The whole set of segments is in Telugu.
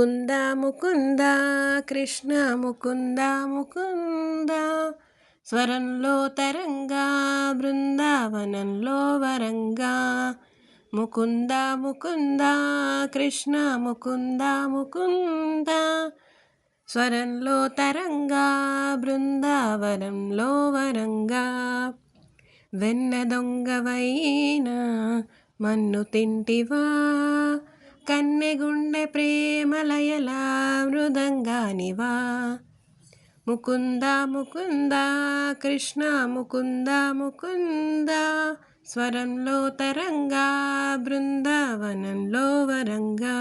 ముకుంద ముకుంద కృష్ణ ముకుంద ముకుంద స్వరంలో తరంగా బృందావనంలో వరంగా ముకుంద ముకుంద కృష్ణ ముకుంద ముకుంద స్వరంలో తరంగా బృందావనంలో వరంగా వెన్న దొంగవైనా మన్ను తింటివా కన్నెగుండె ప్రేమలయలా మృదంగానివా ముకుంద ముకుంద కృష్ణ ముకుంద ముకుంద స్వరంలో తరంగా బృందావనంలో వరంగా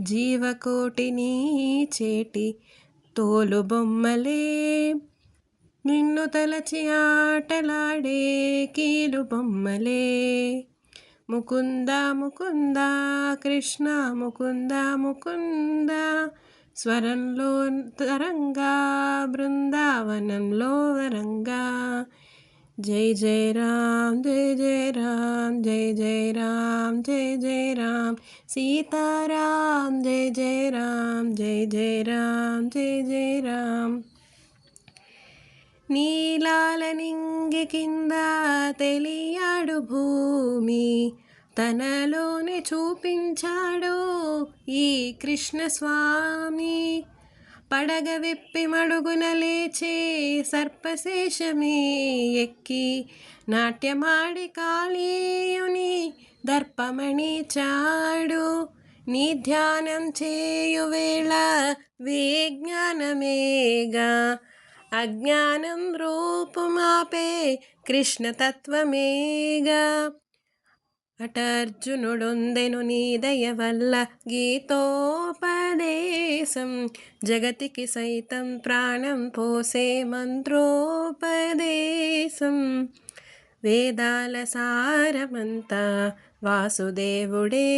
జీవకోటిని చేటి తోలు బొమ్మలే నిన్ను తలచి ఆటలాడే కీలు బొమ్మలే ముకుంద ముకుంద కృష్ణ ముకుంద ముకుంద స్వరంలో తరంగా బృందావనంలో వరంగా జై జై రామ్ జై జై రామ్ జై జై రామ్ జై జై రామ్ సీతారాం జై జై రామ్ జై జై రామ్ జై జై రామ్ నీలాల నింగి కింద తెలియాడు భూమి తనలోనే చూపించాడు ఈ కృష్ణస్వామి పడగ విప్పి మడుగున లేచే సర్పశేషమే ఎక్కి నాట్యమాడి కాళీయుని దర్పమణి చాడు నీ ధ్యానం చేయువేళ విజ్ఞానమేగా అజ్ఞానం రూపుమాపే కృష్ణతత్వమేగా అటర్జునుడొందెను నీ దయ వల్ల గీతోపదేశం జగతికి సైతం ప్రాణం పోసే మంత్రోపదేశం వేదాల సారమంతా వాసుదేవుడే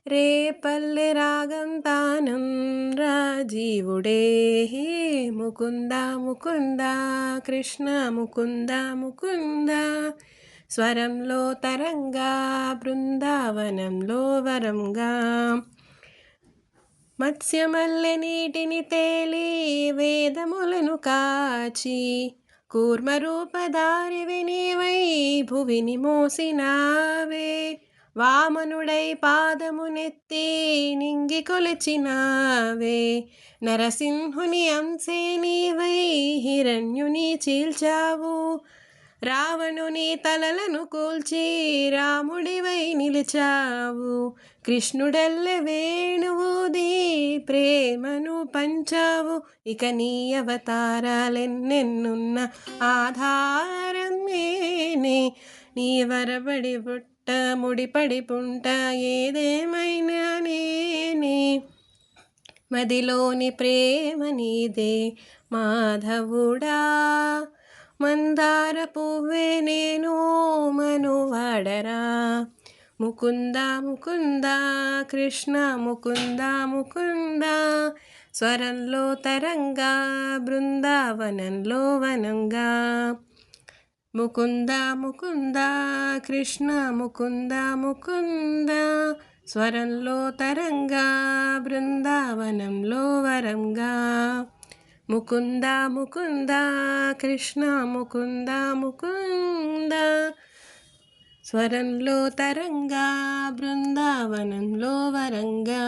రేపల్లె రాగం తానం రాజీవుడే ముకుంద ముకుంద కృష్ణ ముకుంద ముకుంద స్వరంలో తరంగా బృందావనంలో వరంగా మత్స్యమల్లె నీటిని తేలి వేదములను కాచి కూర్మరూపధారివి నీవై భువిని మోసినావే వామనుడై పాదమునెత్తి నింగి కొలిచినావే నరసింహుని అంశే నీవై హిరణ్యుని చీల్చావు రావణుని తలలను కూల్చి రాముడివై నిలిచావు కృష్ణుడల్లె వేణువుది ప్రేమను పంచావు ఇక నీ అవతారాలెన్నెన్నున్న ఆధారం నేనే నీ వరబడి పుట్ట ముడిపడి పుంట ఏదేమైనా నేనే మదిలోని ప్రేమ నీదే మాధవుడా మందార పువ్వే నేను మనువాడరా ముకుంద ముకుంద కృష్ణ ముకుంద ముకుంద స్వరంలో తరంగా బృందావనంలో వనంగా ముకుంద ముకుంద కృష్ణ ముకుంద ముకుంద స్వరంలో తరంగా బృందావనంలో వరంగా ముకుంద ముకుంద కృష్ణ ముకుంద ముకుంద స్వరంలో తరంగా బృందావనంలో వరంగా